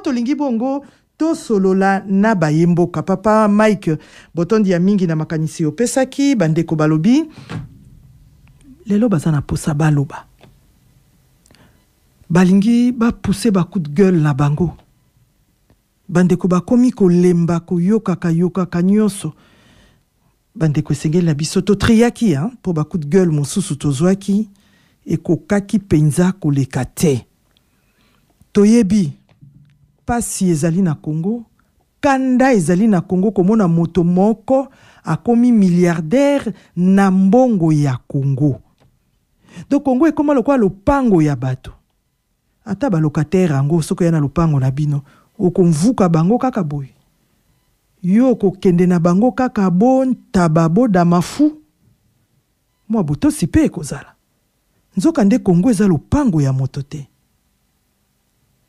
tolingi bongo to solola na bayemboka papa Mike botondi ya mingi na makanisi opesaki bandeko balobi lelo bazana posa baloba balingi ba pousser ba coup de gueule na bango bandeko bakomi kolemba koyoka kayoka nyonso bandeko esengeli na biso totriaki po ba coup de gueule mosusu tozwaki ekokaki penza koleka te toyebi pasi ezali na Congo kanda ezali na Congo komona moto moko akomi milliardaire na mbongo ya Congo donc Congo ekoma lokwa lopango ya bato ata ba locataire ango soko ya na lopango na bino okomvuka bango kaka boy yo kokende na bango kaka bon tababo da mafu mwa buto sipe kozala nzoka nde Congo eza lopango ya moto te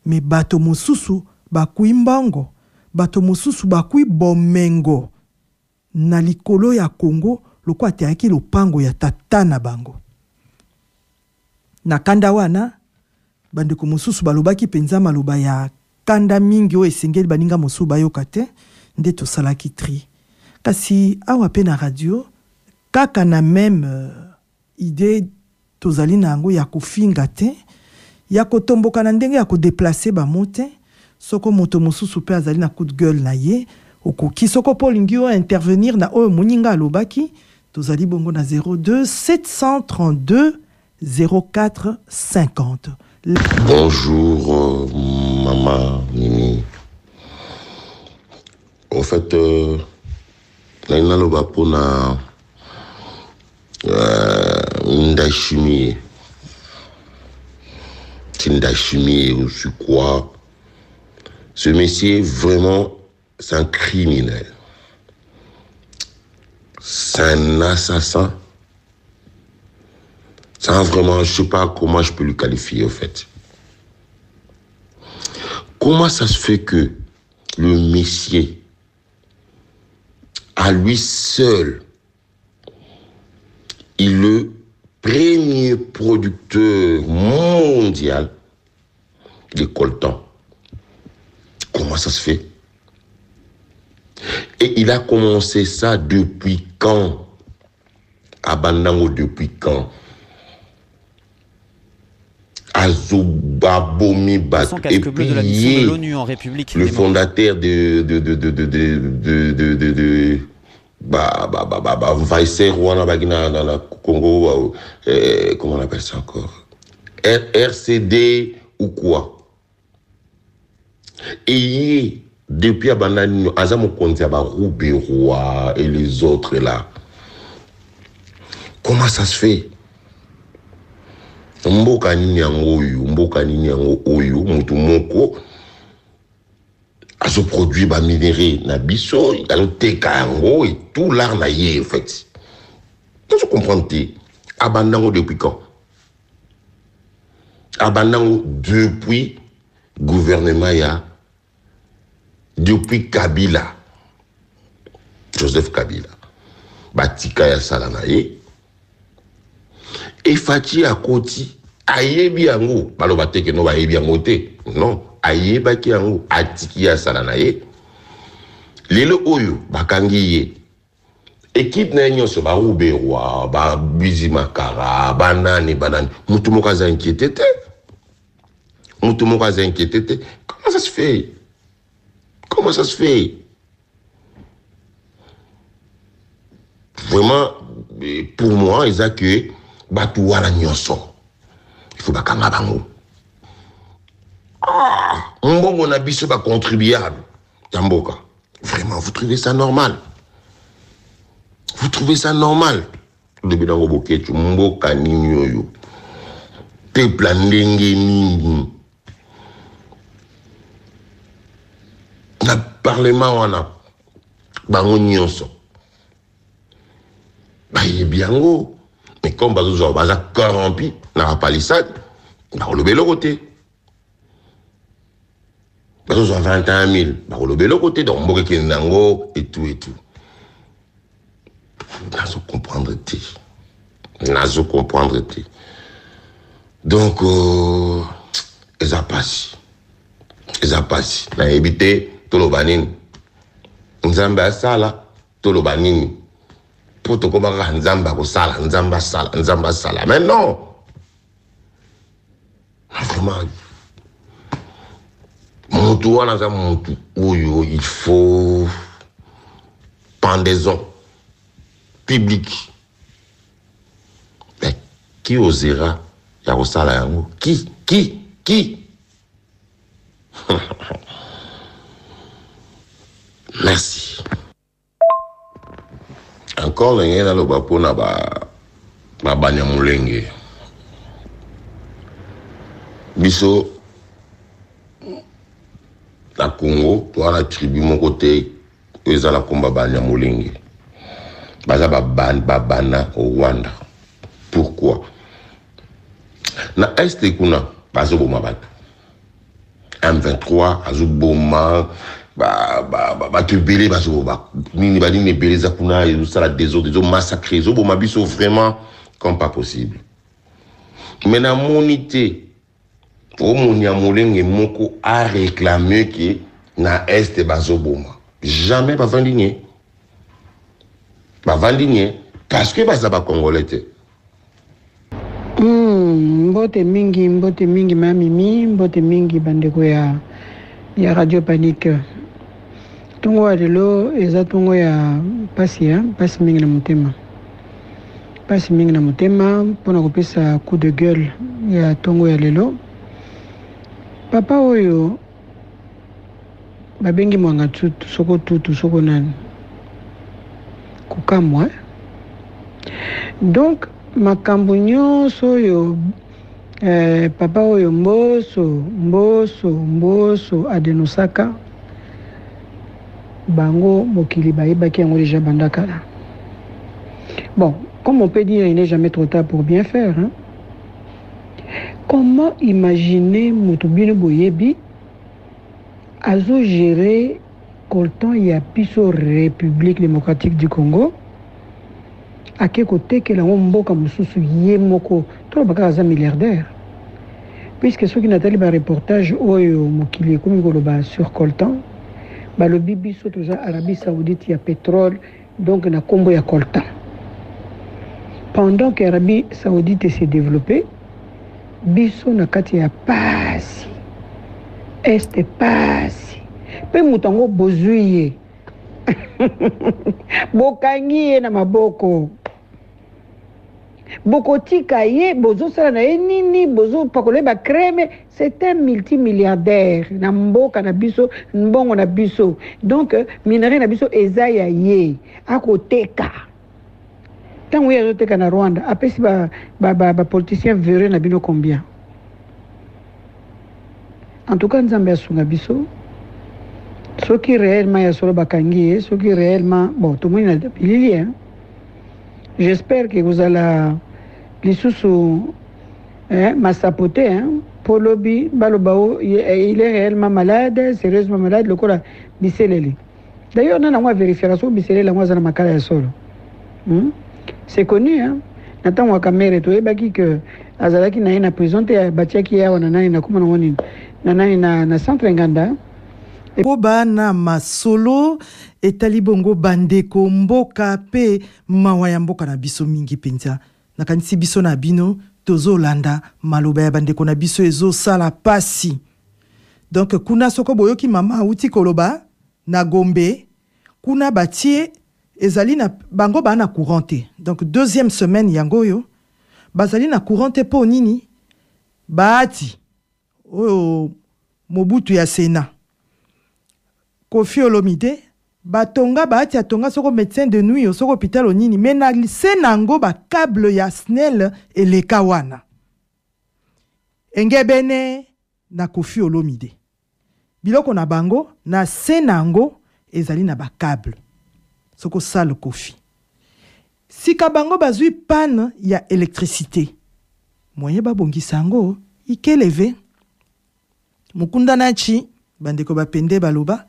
me bato mosusu bakui mbango bato mosusu bakui bomengo na likolo ya Congo lokwa teaki lopango ya tata na bango na kanda wana bandeko mosusu balobaki penza maloba ya kanda mingi o esengeli baninga mosusu bayoka te nde tosalaki tri kasi awa pe na radio kaka na même idée tozali na yango ya kofinga te ya kotomboka na ndenge ya kodeplace bamote soko moto mosusu pe azali na coup de gueule na ye okoki soko polingi o intervenir na oyo moninga alobaki tozali bongo na 02 732 04 50. Bonjour maman Mimi. En fait naina loba pona ndashimi Tindashimi ou je quoi. Ce monsieur vraiment c'est un criminel. C'est un assassin. Ça vraiment, je sais pas comment je peux le qualifier en fait. Comment ça se fait que le monsieur, à lui seul, il est le premier producteur mondial de coltan. Comment ça se fait? Et il a commencé ça depuis quand? À Bandango, depuis quand? Azobabomi Bat et puis de la mission de l'ONU en République le fondateur de Vice Rwanda Bagina dans le Congo comment on appelle ça encore RCD ou quoi et depuis Abanani Azamo Kontiaba Rouberois et les autres là comment ça se fait? Mboka nini yango oyo mutu moko azo produit ba minéraux na biso alo teka yango et tout l'art na yé en fait. Tu comprends Abandango depuis quand? Abandango depuis gouvernement ya depuis Kabila Joseph Kabila batika ya salana ye et Fati à Koti, ayebi yango, baloba teke no ba yebi yango te. Non, ayeba ki yango, atiki ya salanaye. Lelo oyo, bakangi ye. Équipe na nyo so ba Rouberois, ba Bizimakara, banani. Mutu moka za inquiété te. Mutu moka za inquiété te. Comment ça se fait? Comment ça se fait? Vraiment, pour moi, ils accueillent batu wala nyonso il faut bakanga bango mbongo na biso ba contribuable tamboka vraiment vous trouvez ça normal? Vous trouvez ça normal? Le bilango boketu mboka nini oyo peuple ndenge nini na parlement wana bango nyonso ba yebiango. Mais comme Bazozo Baza corrompu dans la palissade, bah on le bélo côté. Bazozo 21 000, bah on le bélo côté, donc Mboke Kendango et tout et tout. Nazo comprendre té. Nazo comprendre té. Donc, ils a passé. eza pasi na ebite toloba nini nzambe asala toloba nini po tokomaka nzambe akosala nzambe asala mais non vraiment mutu wana aza mutu oyo il faut pendaison publique. Mais qui osera ya kosala yango? Qui Merci. Encore l'engin dans le bapo na Banyamulenge. Biso la Congo, toi la tribu mon côté, eux la combat Banyamulenge. Baza babana au Rwanda. Pourquoi? Na Est kuna bazo boma bato. M23 azo boma tu belé bazo ba nini ba nini belé za kuna et ça la des autres massacrer zo boma biso vraiment comme pas possible. Mais na monité au Moniamolenge moko a réclamé que na Est bazo boma. Jamais pas vendigné. Pas vendigné parce que baza ba congolais. Mbote mingi mamimi, mbote mingi bandeko ya Radio Panique. Tongo ya lelo eza tongo ya pasi mingi na motema. Pasi mingi na motema pona kopesa coup de gueule ya tongo ya lelo. Papa oyo babengi mwanga tutu soko nani. Kukamwa. Donc makambo nyonso oyo papa oyo mboso adenosaka bango mokili bayebaki yango déjà bandakala. Bon, comme on peut dire, il n'est jamais trop tard pour bien faire. Hein? Comment imaginer Moutubino Boyebi azo gérer coltan ya piso République démocratique du Congo à quel côté que la mboka mususu ye moko to baka za milliardaire puisque ceux qui n'attendent pas reportage oyo mokili comme goloba sur coltan ba le bibi surtout Arabie Saoudite ya pétrole donc na kombo ya coltan pendant que Arabie Saoudite s'est développée biso na kati ya pasi este pasi pe mutango bozuye bokangi na maboko bokotika ye bozo sala na nini bozo pakole ba crème c'est un multimilliardaire na mboka na biso mbongo na biso donc minerai na biso ezaya ye akoteka tango ya zoteka na Rwanda apesi ba politicien verré na bino combien en tout cas nzambe asunga biso ce qui réellement ya solo bakangi ce qui réellement bon tout le monde a pilili hein. J'espère que vous allez les sous m'assapoter hein pour lobby balobao il est réellement malade sérieusement malade le corps biselele d'ailleurs on a moi vérification biselele moi za na makala ya solo c'est connu hein natan wa kamera to ebaki que azalaki na ina prison te batiaki ya wana nani na kuma na woni na nani na centre nganda Boba na masolo etali bongo bandeko mboka pe mawa ya mboka na biso mingi penza nakanisi biso na bino tozo landa maloba ya bandeko na biso ezo sala pasi donc kuna soko boyoki mama uti koloba na Gombe kuna batie ezali na bango bana courante donc deuxième semaine yangoyo bazali na courante po nini baati oyo Mobutu ya Sénat Kofi Olomide batonga baati atonga soko médecin de nuit au soko hôpital onini mais na senango ba câble ya SNEL eleka wana engebene na Kofi Olomide biloko na bango na senango ezali na ba câble soko sale Kofi sika bango bazui panne ya électricité moyen ba bongisa ngo ikeleve mukunda nachi bandeko bapende baloba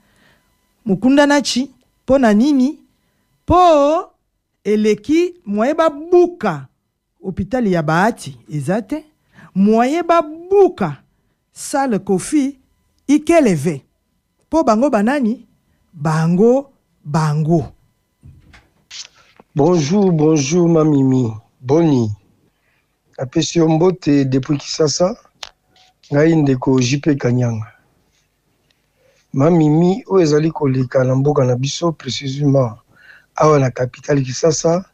mukunda nachi po na nini po eleki moye ba buka hôpital ya Bahati ezate moye ba buka sale Kofi ikeleve po bango banani bango Bonjour mamimi boni apesi yo mbote depuis Kisasa ngai ndeko JP Kanyanga mamimi oyo ezali koleka na mboka na biso précisément awa na capitale Kisasa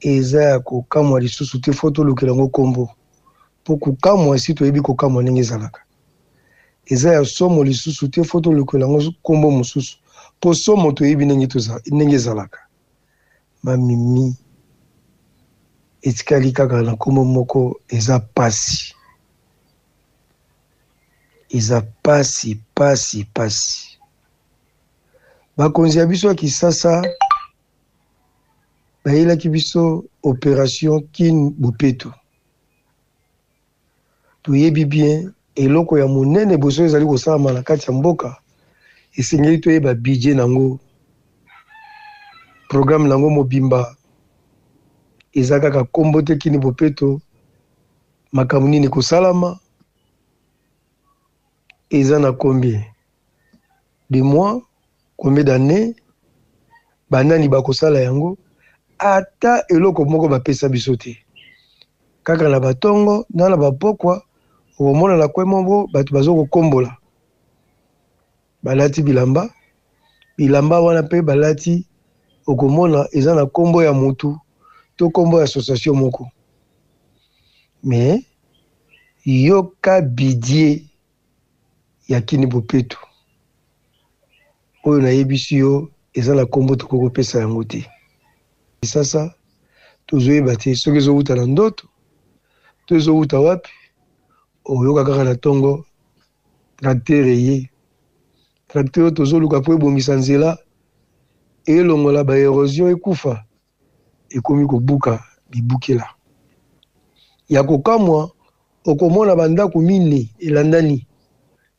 eza ya kokamwa lisusu te foto lokela ngo kombo po kokamwa esi toyebi kokamwa ndenge ezalaka eza ya somo lisusu te foto lokela ngo kombo mosusu po somo toyebi ndenge ezalaka mamimi etikali kaka na kombo moko eza pasi bakonzi ya biso ya Kisasa bayelaki biso opération Kin Bopeto toyebi bien eloko ya monene boso ezali kosalama na kati ya mboka esengeli toyeba budget nango programme nango mobimba eza kaka kombo te Kin Bopeto makambo nini kosalama eza na combien de mois combien d'années banani bakosala yango ata eloko moko bapesa biso te kaka na batongo na bapokwa okomona na kwe moko bato bazokokombola balati bilamba wana mpe balati okomona eza na kombo ya mutu to kombo ya association moko mais yoka bidie ya Kin Bopeto oyo nayebisi yo eza na kombo tokokopesa yango te Kisasa tozoyeba te soki ezowuta na ndoto to ezowuta wapi oyoka kaka na ntongo tracteur ye tracteur oyo tozoluka po ebongisa nzela elongola baérosion ekufa ekomi kobuka bibukela ya kokamwa okomona bandako mine elandani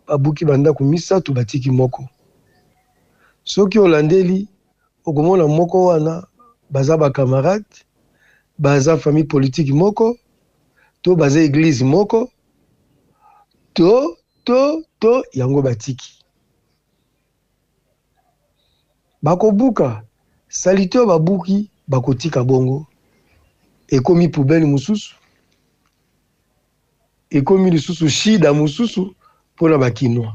babuki bandako misato batiki moko soki olandeli okomona moko wana baza bakamarade baza famille politique moko to baza église moko to yango batiki bakobuka salite oyo babuki bakotika bongo ekomi poubelle mosusu ekomi lisusu shida mosusu mpona bakinois.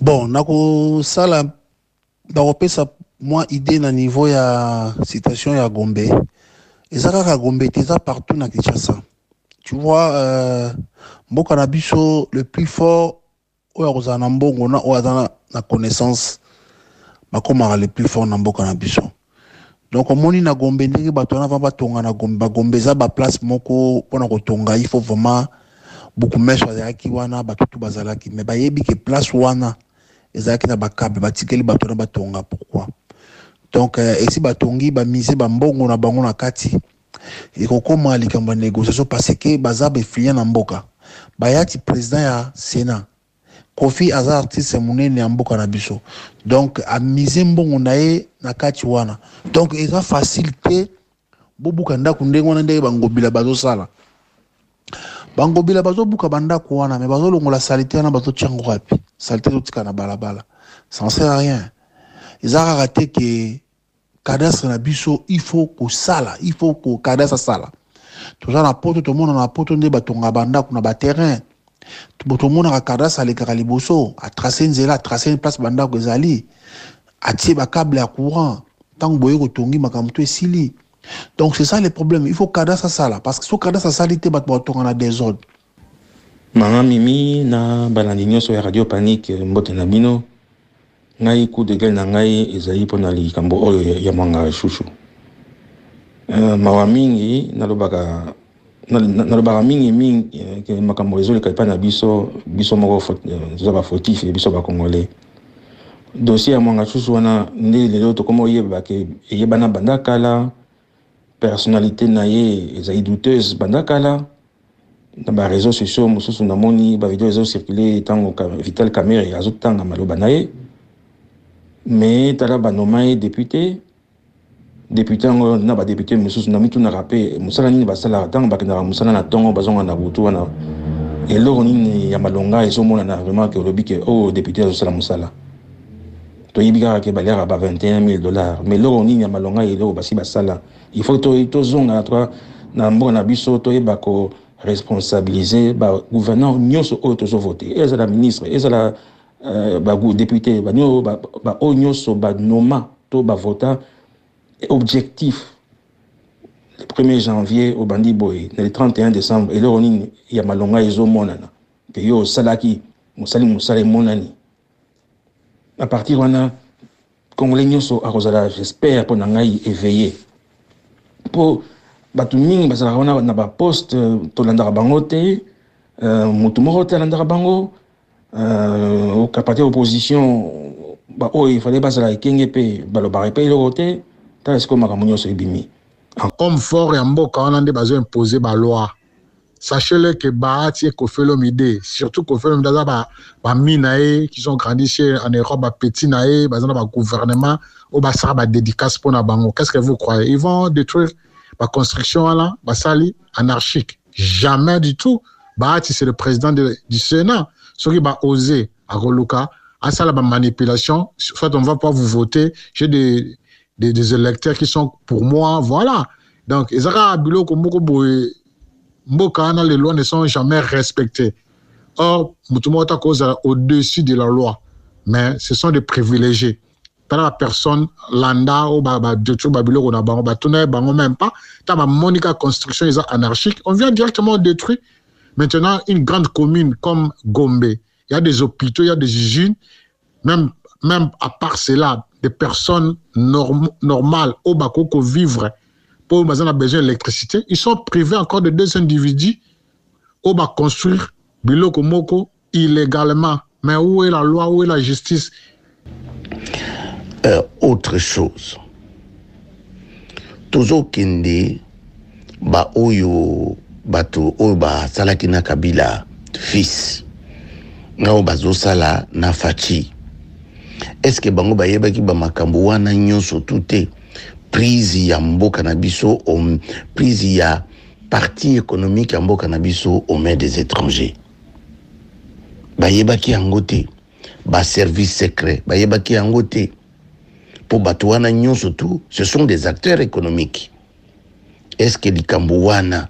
Bon, nakosala bakopesa mwa idée na niveau ya citation ya Gombe. Eza kaka Gombe eza partout na Kinshasa. Tu vois, mboka na biso le plus fort oyo kozala na mbongo na oyo aza na connaissance bakomaka le plus fort na mboka na biso. Donc omoni na Gombe ndenge bato wana batonga na Gombe, Gombe eza ba place moko pona kotonga, il faut vraiment beaucoup meso azalaki wana batutu bazalaki, mais bayebi ke place wana ezalaki na bakabe batikeli bato na batonga. Pourquoi? Donc esi batongi bamise bambongo na bango na kati ekokoma likambo ya négociation parce que baza befilien na mboka bayati président ya Sénat Kofi aza artiste munene ya mboka na biso, donc amise mbongo na ye na kati wana, donc eza facilité bobuka ndako ndenge wana ndenge bangobila bazosala bangobila bazobuka bandako wana, mais bazolongola salité wana bazotyango wapi? Salité zotika na balabala, ça ne sert à rien. Eza raté que cadastre na biso il faut ko sala, il faut ko cadastre sala tout ça na poto, tout le monde na poto nde batonga bandako na ba terrain tout le monde a cadastre alekaka liboso a tracer nzela, tracer une place bandako ezali atie ba câble à courant tant boye ko tongi makamto esili. Donc c'est ça le problème, il faut cadastre sala parce que so cadastre salité bat batonga na désordre. Mama Mimi na balandi nyonso ya Radio Panique mbote na bino ngai coup de gueule na ngai ezali pona likambo oyo ya mwanga shushu. Mawa mingi nalobaka mingi ke makambo ezoleka epa na biso moko zoba fautif biso ba congolais. Dossier ya mwanga shushu wana nde lelo to komo yeba ke yebana bandakala personnalité na ye ezali douteuse bandakala. Dans les réseaux sociaux, mususu na moni ba vidéo ezo circuler tango Vital Kamerhe azotanga maloba na ye, mais tala ba nommé député ngo na ba député mususu na mitu na rapé musala nini basala tango bakina musala na tongo bazonga na butu wana et là on y a malonga et so mona na vraiment que le bique au député de Salamusala to yibika ke balera ba $21,000 mais là on y a malonga et là basi basala il faut to zonga toi na mbona biso to yeba ko responsabiliser ba gouverneur nyonso auto so voter et la ministre et la ba député ba nyo ba nyonso ba noma to ba vota objectif le 1er janvier au bandi boy le 31 décembre et là on y a malonga ezo monana que yo salaki musali monani à partir wana congolais nyonso akozala j'espère pour nangai éveillé pour batu mingi basala wana na ba poste to landaka bango te mutu moko te landaka bango au parti opposition ba il fallait basala ekenge pe balobaka pe le côté ta est-ce que makambo nyonso ebimi homme fort ya mboka wana nde bazo imposer ba loi. Sachez-le que Bahati et Kofelomide, surtout Kofelomide, ba minae qui sont grandis en Europe, ba petit nae, ba gouvernement, ou ba sera ba dédicace pour na bango. Qu'est-ce que vous croyez? Ils vont détruire la construction là, ba sali anarchique. Jamais du tout. Bahati c'est le président du Sénat. Ceux qui va oser à Roluka, à ça la manipulation. Soit on va pas vous voter. J'ai des électeurs qui sont pour moi, voilà. Donc ils aura bilo comme beaucoup Mbokana, les lois ne sont jamais respectées. Or, Mutumota cause au-dessus de la loi. Mais ce sont des privilégiés. T'as la personne, Landa, ou Babilo, ou même pas. T'as la Monica Construction, ils sont anarchiques. On vient directement détruire. Maintenant, une grande commune comme Gombe, il y a des hôpitaux, il y a des usines. Même à part cela, des personnes normales, au Bakoko vivre. Pour les gens ont besoin d'électricité, ils sont privés encore de 2 individus où va construire Biloko Moko illégalement. Mais où est la loi, où est la justice? Autre chose. Tozo kende ba oyo bato oyo ba salaki na Kabila fils. Na bazo sala na Fachi. Est-ce que bango ba yebaki ba makambo wana nyonso tuté? Prise ya mboka na biso prise ya parti économique ya mboka na biso aux mains des étrangers. Bayebaki yango te, ba service secret, bayebaki yango te. Pour bato wana nyonso tout, ce sont des acteurs économiques. Est-ce que likambo wana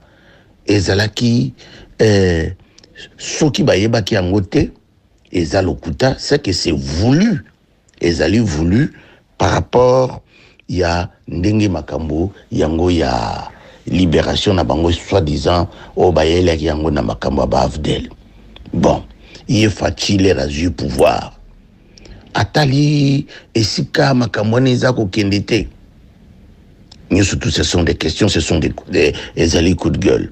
ezalaki soki bayebaki yango te, ezalokuta, c'est que c'est voulu. Ezali voulu par rapport il y a ndenge makambo yango ya libération na bango soi-disant au bayele yango na makambo ba Avdel. Bon, il est facile à pouvoir. Atali esika makambo neza ko kendete. Nous surtout ce sont des questions, ce sont des ali coups de gueule.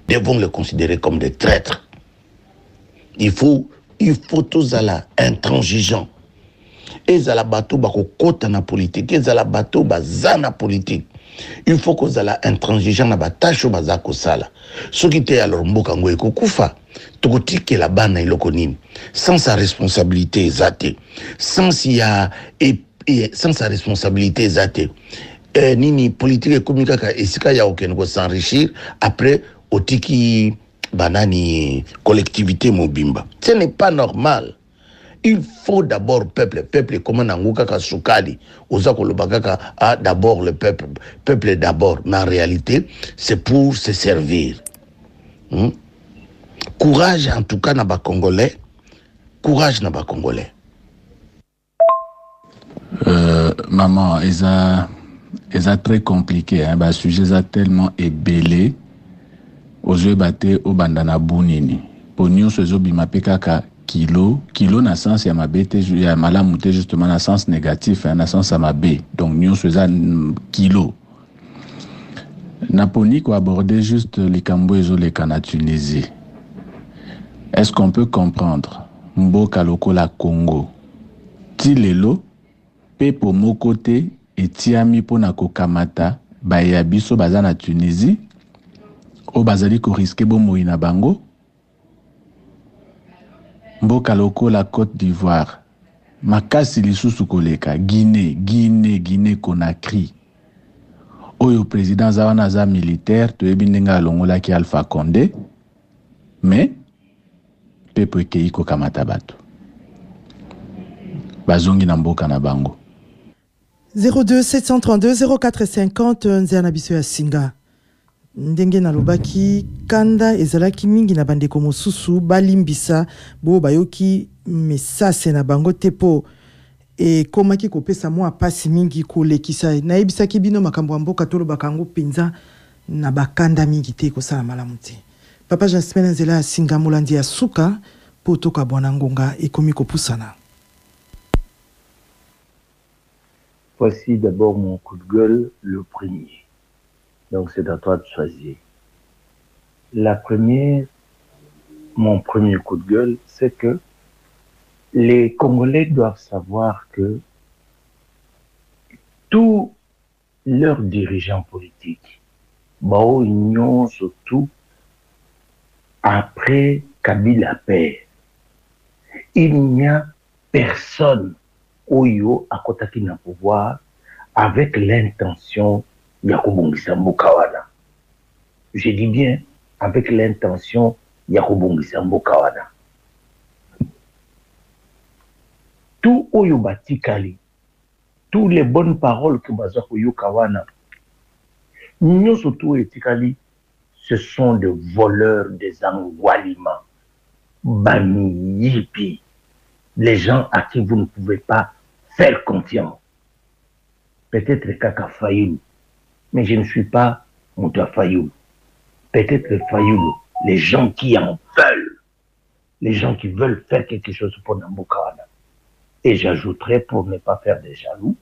Devons les considérer comme des traîtres. Il faut tous à la intransigeant. Ezala bateau bako kota na politique, ezala bateau bazana politique. Il faut que zala intransigeant na batacho bazako sala. Ce qui était alors mboka ngo ekokufa, tokotike la bana iloko nini. Sans sa responsabilité zate. Sans sa responsabilité zate. Nini politique économique ka esika ya okengo s'enrichir après otiki banani collectivité mobimba. Ce n'est pas normal. Il faut d'abord peuple comme Nanguka Kasukali, Ozakolobakaka a d'abord le peuple d'abord. Mais en réalité, c'est pour se servir. Courage en tout cas n'a pas congolais. Courage n'a pas congolais. Maman, ils ont très compliqué. Hein? Le sujet est tellement ébélé. Aux yeux battés au bandana bounini. Pour nous, ce zobimapé kaka. Kilo na sens ya mabete ya malamu te justement na sens négatif na sens ya mabe donc nous faisons kilo Naponi ko aborder juste les Kambo et les Kana Tunisie. Est-ce qu'on peut comprendre mboka lokola Congo ti lelo pe po mokote etiami pona kokamata ba ya biso baza na Tunisie o bazali ko risquer bomo ina bango mboka lokola Côte d'Ivoire makasi lisusu koleka Guinée Conakry oyo président zawana za militaire to ebindenga longola ki Alpha Condé mais pepo ekei kokamata bato bazongi na mboka na bango. 02 732 0450 nzana biso ya singa ndenge na lobaki kanda ezalaki mingi na bandeko mosusu balimbisa bo bayoki mesase na bango tepo e komaki kopesa mwa pasi mingi kolekisa na ebisaki bino makambo ya mboka tolo bakango penza na bakanda mingi te kosala malamu te. Papa Jasmin nzela ya singa molandi ya suka po toka bwana ngonga ekomi kopusana. Voici d'abord mon coup de gueule, le premier. Donc c'est à toi de choisir. Mon premier coup de gueule, c'est que les Congolais doivent savoir que tous leurs dirigeants politiques, union surtout après Kabila père, il n'y a personne Oyo à côté na pouvoir avec l'intention ya kobongisa mboka wana. Je dis bien avec l'intention ya kobongisa mboka wana. Tout Oyo batikali, toutes les bonnes paroles que baza koyoka wana, nous surtout etikali, ce sont des voleurs, des angwaliments, bami yipi, les gens à qui vous ne pouvez pas faire confiance. Peut-être Kaka Fayoulou, mais je ne suis pas Mouta Fayoulou. Peut-être Fayoulou, les gens qui en veulent, les gens qui veulent faire quelque chose pour Nambokawana. Et j'ajouterais, pour ne pas faire des jaloux,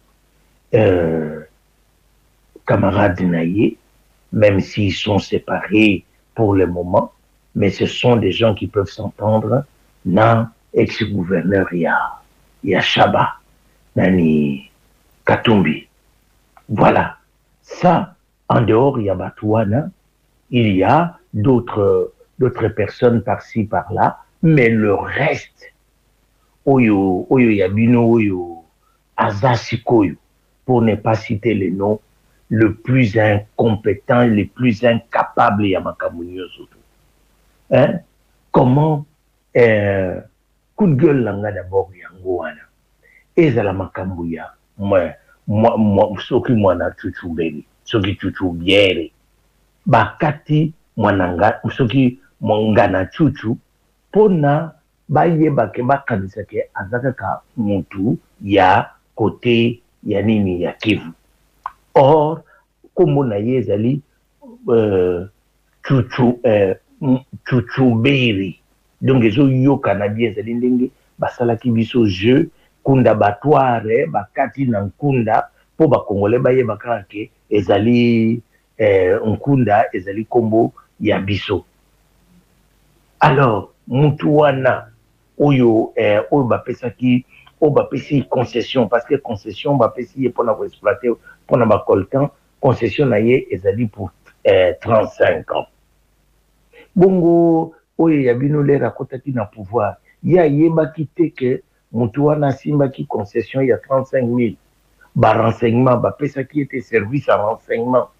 camarades Naye, même s'ils sont séparés pour le moment, mais ce sont des gens qui peuvent s'entendre. Na ex-gouverneur ya Chaba, Nani Katumbi. Voilà. Ça, en dehors, il y a Batouana, il y a d'autres personnes par-ci, par-là, mais le reste, Oyo Yabino, Oyo Azasikoyo, pour ne pas citer les noms, le plus incompétent, le plus incapable, Yamakamunyo surtout. Hein? Comment coup de gueule langa d'abord yango wana ezala makambo ya moi soki mwana chuchu beli soki chuchu biere bakati mwananga soki mongana chuchu pona bayeba ke bakanisa ke azaka ka mutu ya côté ya nini ya Kivu. Or comme na yezali chuchu beli. Donc, les gens canadiens, c'est l'indenge, basala ki biso jeu, kunda batware, bakati na nkunda, po ba Congolais baye bakake, ezali nkunda, ezali kombo ya biso. Alors, mutu wana, oyo bapesaki, bapesi concession, parce que concession bapesi pour na exploiter, pour na bakoltan, concession na ye ezali pour 35 ans. Bongo, oye yabino lera kotaki na pouvoir ya yeba kite ke mutu wana simba ki concession ya 35 000 ba renseignement ba pesa qui était service à renseignement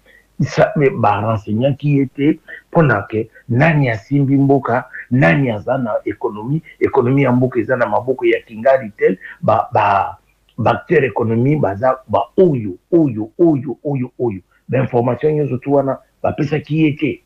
ça mais ba renseignant qui était pona ke nani asimbi mboka nani azana économie ya mboka ezana maboko ya kingali tel ba acteur économie baza ba oyo l'information yozo tu wana ba pesa qui était